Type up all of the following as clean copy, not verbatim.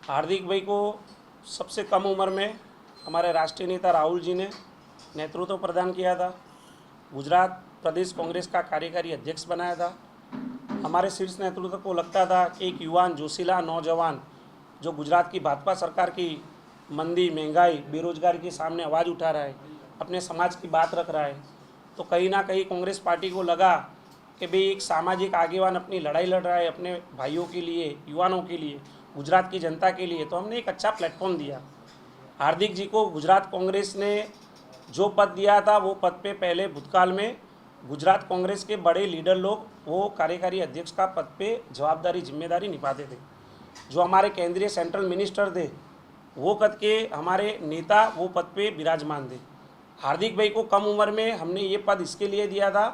हार्दिक भाई को सबसे कम उम्र में हमारे राष्ट्रीय नेता राहुल जी ने नेतृत्व प्रदान किया था। गुजरात प्रदेश कांग्रेस का कार्यकारी अध्यक्ष बनाया था। हमारे शीर्ष नेतृत्व को लगता था कि एक युवान जोशीला नौजवान जो गुजरात की भाजपा सरकार की मंदी, महंगाई, बेरोजगारी के सामने आवाज़ उठा रहा है, अपने समाज की बात रख रहा है, तो कहीं ना कहीं कांग्रेस पार्टी को लगा कि भाई एक सामाजिक आगेवान अपनी लड़ाई लड़ रहा है अपने भाइयों के लिए, युवानों के लिए, गुजरात की जनता के लिए, तो हमने एक अच्छा प्लेटफॉर्म दिया। हार्दिक जी को गुजरात कांग्रेस ने जो पद दिया था वो पद पे पहले भूतकाल में गुजरात कांग्रेस के बड़े लीडर लोग वो कार्यकारी अध्यक्ष का पद पे जवाबदारी जिम्मेदारी निभाते थे। जो हमारे केंद्रीय सेंट्रल मिनिस्टर थे वो कद के हमारे नेता वो पद पे विराजमान थे। हार्दिक भाई को कम उम्र में हमने ये पद इसके लिए दिया था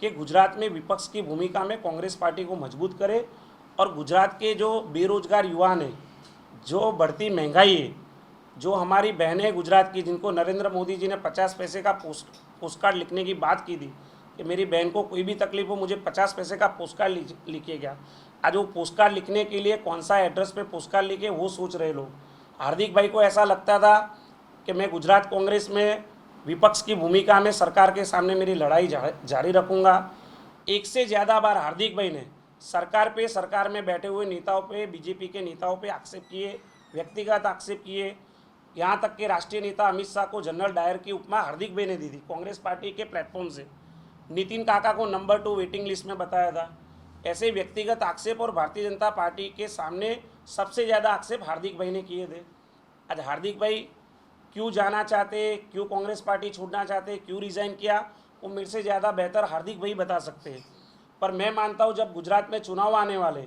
कि गुजरात में विपक्ष की भूमिका में कांग्रेस पार्टी को मजबूत करे और गुजरात के जो बेरोजगार युवा हैं, जो बढ़ती महंगाई है, जो हमारी बहनें गुजरात की जिनको नरेंद्र मोदी जी ने 50 पैसे का पोस्ट कार्ड लिखने की बात की थी कि मेरी बहन को कोई भी तकलीफ हो मुझे 50 पैसे का पोस्ट कार्ड लिखिएगा। आज वो पोस्ट कार्ड लिखने के लिए कौन सा एड्रेस पे पोस्ट कार्ड लिखे वो सोच रहे लोग। हार्दिक भाई को ऐसा लगता था कि मैं गुजरात कांग्रेस में विपक्ष की भूमिका में सरकार के सामने मेरी लड़ाई जारी रखूँगा। एक से ज़्यादा बार हार्दिक भाई ने सरकार में बैठे हुए नेताओं पे, बीजेपी के नेताओं पे आक्षेप किए, व्यक्तिगत आक्षेप किए। यहाँ तक कि राष्ट्रीय नेता अमित शाह को जनरल डायर की उपमा हार्दिक भाई ने दी थी कांग्रेस पार्टी के प्लेटफॉर्म से। नितिन काका को नंबर 2 वेटिंग लिस्ट में बताया था। ऐसे व्यक्तिगत आक्षेप और भारतीय जनता पार्टी के सामने सबसे ज़्यादा आक्षेप हार्दिक भाई ने किए थे। आज हार्दिक भाई क्यों जाना चाहते, क्यों कांग्रेस पार्टी छोड़ना चाहते, क्यों रिज़ाइन किया, वो मेरे से ज़्यादा बेहतर हार्दिक भाई बता सकते हैं। पर मैं मानता हूँ जब गुजरात में चुनाव आने वाले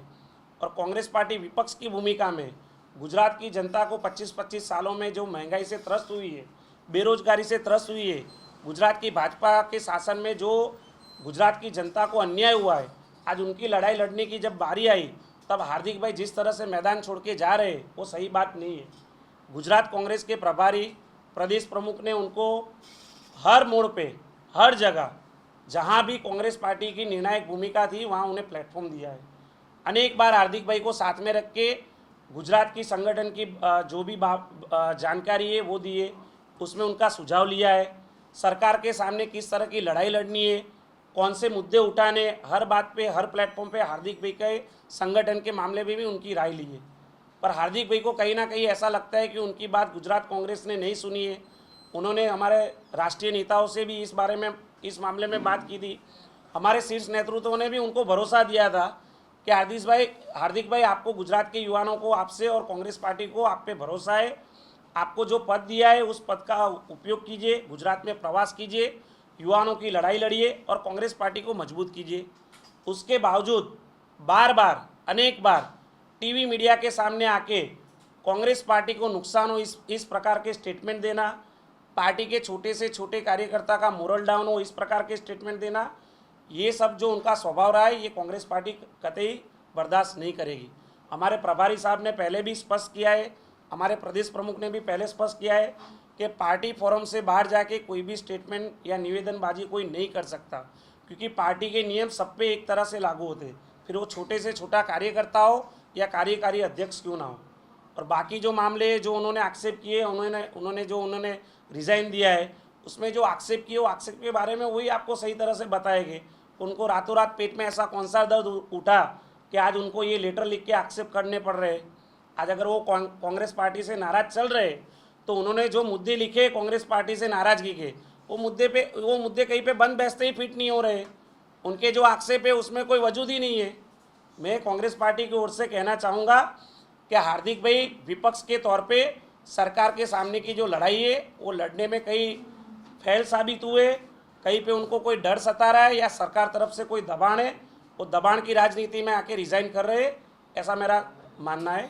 और कांग्रेस पार्टी विपक्ष की भूमिका में गुजरात की जनता को 25-25 सालों में जो महंगाई से त्रस्त हुई है, बेरोजगारी से त्रस्त हुई है, गुजरात की भाजपा के शासन में जो गुजरात की जनता को अन्याय हुआ है, आज उनकी लड़ाई लड़ने की जब बारी आई तब हार्दिक भाई जिस तरह से मैदान छोड़ के जा रहे हैं वो सही बात नहीं है। गुजरात कांग्रेस के प्रभारी प्रदेश प्रमुख ने उनको हर मोड़ पे, हर जगह जहां भी कांग्रेस पार्टी की निर्णायक भूमिका थी वहां उन्हें प्लेटफॉर्म दिया है। अनेक बार हार्दिक भाई को साथ में रख के गुजरात की संगठन की जो भी जानकारी है वो दी है, उसमें उनका सुझाव लिया है। सरकार के सामने किस तरह की लड़ाई लड़नी है, कौन से मुद्दे उठाने, हर बात पे, हर प्लेटफॉर्म पे हार्दिक भाई के संगठन के मामले में भी उनकी राय ली है। पर हार्दिक भाई को कहीं ना कहीं ऐसा लगता है कि उनकी बात गुजरात कांग्रेस ने नहीं सुनी है। उन्होंने हमारे राष्ट्रीय नेताओं से भी इस मामले में बात की थी। हमारे शीर्ष नेतृत्व ने भी उनको भरोसा दिया था कि हार्दिक भाई आपको गुजरात के युवाओं को, आपसे और कांग्रेस पार्टी को आप पे भरोसा है, आपको जो पद दिया है उस पद का उपयोग कीजिए, गुजरात में प्रवास कीजिए, युवाओं की लड़ाई लड़िए और कांग्रेस पार्टी को मजबूत कीजिए। उसके बावजूद बार बार, अनेक बार टीवी मीडिया के सामने आके कांग्रेस पार्टी को नुकसान हो इस प्रकार के स्टेटमेंट देना, पार्टी के छोटे से छोटे कार्यकर्ता का मोरल डाउन हो इस प्रकार के स्टेटमेंट देना, ये सब जो उनका स्वभाव रहा है ये कांग्रेस पार्टी कतई बर्दाश्त नहीं करेगी। हमारे प्रभारी साहब ने पहले भी स्पष्ट किया है, हमारे प्रदेश प्रमुख ने भी पहले स्पष्ट किया है कि पार्टी फोरम से बाहर जाके कोई भी स्टेटमेंट या निवेदनबाजी कोई नहीं कर सकता, क्योंकि पार्टी के नियम सब पे एक तरह से लागू होते हैं, फिर वो छोटे से छोटा कार्यकर्ता हो या कार्यकारी अध्यक्ष क्यों ना हो। और बाकी जो मामले जो उन्होंने आक्षेप किए, उन्होंने रिज़ाइन दिया है, उसमें जो आक्षेप किए वो आक्षेप के बारे में वही आपको सही तरह से बताएंगे। उनको रातों रात पेट में ऐसा कौन सा दर्द उठा कि आज उनको ये लेटर लिख के आक्षेप करने पड़ रहे। आज अगर वो कांग्रेस पार्टी से नाराज चल रहे तो उन्होंने जो मुद्दे लिखे कांग्रेस पार्टी से नाराजगी के, वो मुद्दे कहीं पे बंद बैठते ही फिट नहीं हो रहे। उनके जो आक्षेप है उसमें कोई वजूद ही नहीं है। मैं कांग्रेस पार्टी की ओर से कहना चाहूँगा कि हार्दिक भाई विपक्ष के तौर पे सरकार के सामने की जो लड़ाई है वो लड़ने में कहीं फैल साबित हुए, कहीं पे उनको कोई डर सता रहा है या सरकार तरफ से कोई दबाण है, वो दबाण की राजनीति में आके रिज़ाइन कर रहे हैं, ऐसा मेरा मानना है।